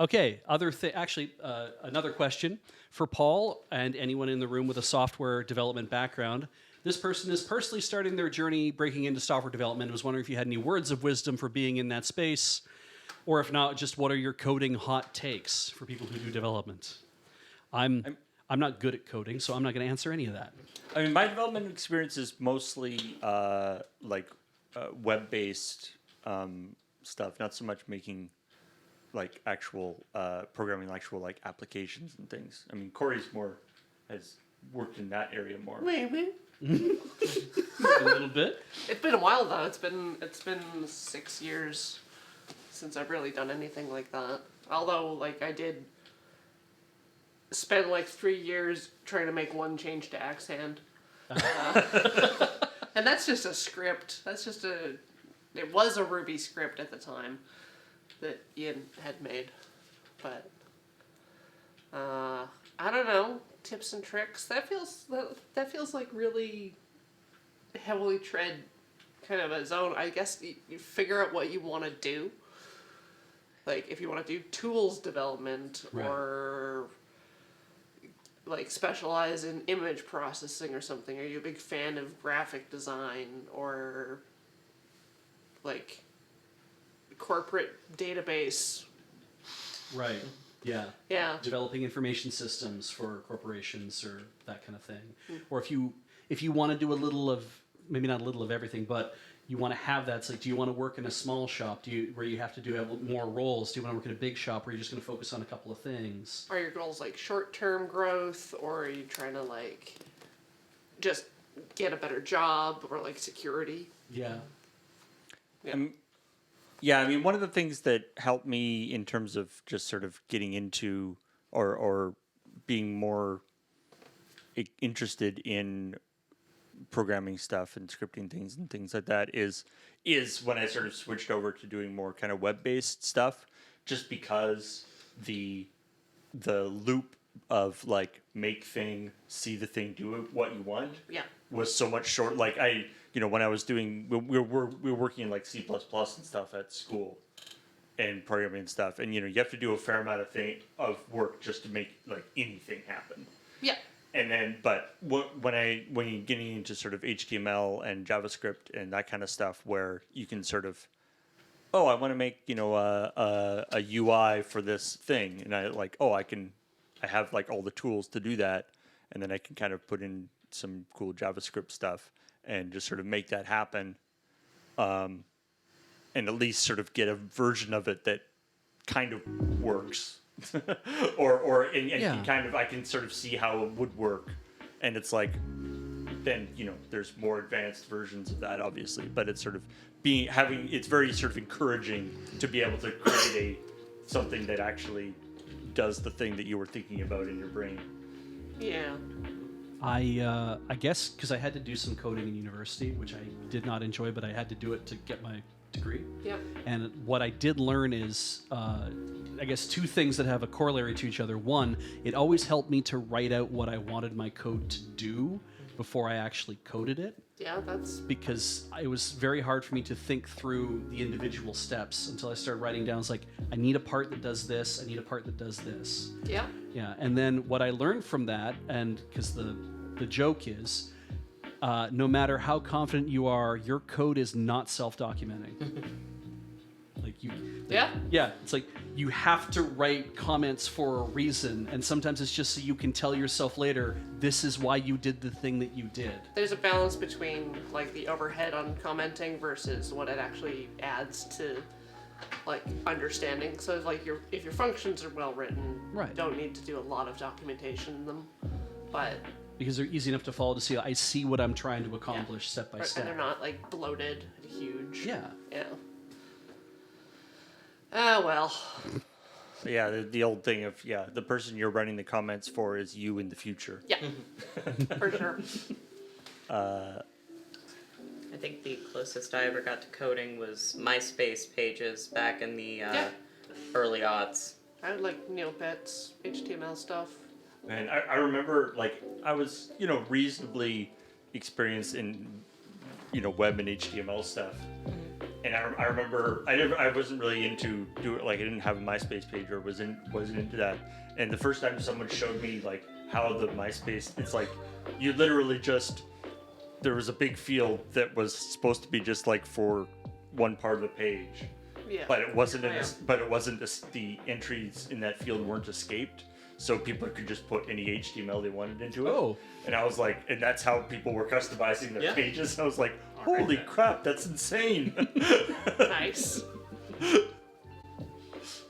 Okay, another question for Paul and anyone in the room with a software development background. This person is personally starting their journey breaking into software development. I was wondering if you had any words of wisdom for being in that space, or if not, just what are your coding hot takes for people who do development? I'm not good at coding, so I'm not going to answer any of that. I mean, my development experience is mostly web-based stuff, not so much making like actual programming, actual like applications and things. I mean, Corey's has worked in that area more. Maybe. A little bit. It's been a while though. It's been 6 years since I've really done anything like that. Although, like, I did spend like 3 years trying to make one change to Axehand. And that's just a script. It was a Ruby script at the time that Ian had made. But, I don't know, tips and tricks. That feels like really heavily tread kind of a zone. I guess you figure out what you want to do. Like, if you want to do tools development, right, or like specialize in image processing or something. Are you a big fan of graphic design or like corporate database? Right. Yeah. Yeah. Developing information systems for corporations or that kind of thing. Or if you want to do a little of, maybe not a little of everything, but you want to have that. It's like, do you want to work in a small shop? Where you have to have more roles? Do you want to work in a big shop where you're just going to focus on a couple of things? Are your goals like short-term growth, or are you trying to like just get a better job or like security? Yeah. Yeah, I mean, one of the things that helped me in terms of just sort of getting into or being more interested in programming stuff and scripting things and things like that is when I sort of switched over to doing more kind of web-based stuff, just because the loop of like make thing, see the thing, do what you want, yeah, was so much short. Like when I was doing, we were working in like C++ and stuff at school and programming and stuff, and you have to do a fair amount of work just to make like anything happen. Yeah. And then, but when you're getting into sort of HTML and JavaScript and that kind of stuff, where you can sort of, I want to make a UI for this thing, and I have like all the tools to do that, and then I can kind of put in some cool JavaScript stuff and just sort of make that happen, and at least sort of get a version of it that kind of works. And kind of I can sort of see how it would work, and it's like then there's more advanced versions of that obviously, but it's sort of it's very sort of encouraging to be able to create something that actually does the thing that you were thinking about in your brain. Yeah. I guess because I had to do some coding in university, which I did not enjoy, but I had to do it to get my degree. Yep. And what I did learn is, I guess, two things that have a corollary to each other. One, it always helped me to write out what I wanted my code to do before I actually coded it. Yeah, that's... Because it was very hard for me to think through the individual steps until I started writing down. It's like, I need a part that does this, I need a part that does this. Yeah. Yeah, and then what I learned from that, and because the joke is, no matter how confident you are, your code is not self-documenting. Yeah, it's like you have to write comments for a reason, and sometimes it's just so you can tell yourself later, this is why you did the thing that you did. There's a balance between like the overhead on commenting versus what it actually adds to like understanding. So like if your functions are well written, right, you don't need to do a lot of documentation in them, but because they're easy enough to follow to see I see what I'm trying to accomplish step by step. And they're not like bloated and huge. Yeah. Yeah. Ah, well. Yeah, the old thing of, the person you're running the comments for is you in the future. Yeah, for sure. I think the closest I ever got to coding was MySpace pages back in the early aughts. I would like Neopets, HTML stuff. Man, I remember, like, I was, reasonably experienced in, web and HTML stuff. And I remember I wasn't really into I didn't have a MySpace page or wasn't into that. And the first time someone showed me like how the MySpace, it's like you literally just, there was a big field that was supposed to be just like for one part of the page. Yeah. But it wasn't the entries in that field weren't escaped, so people could just put any HTML they wanted into it. Oh. And I was like, and that's how people were customizing their Yeah. pages. I was like, holy crap, that's insane. Nice.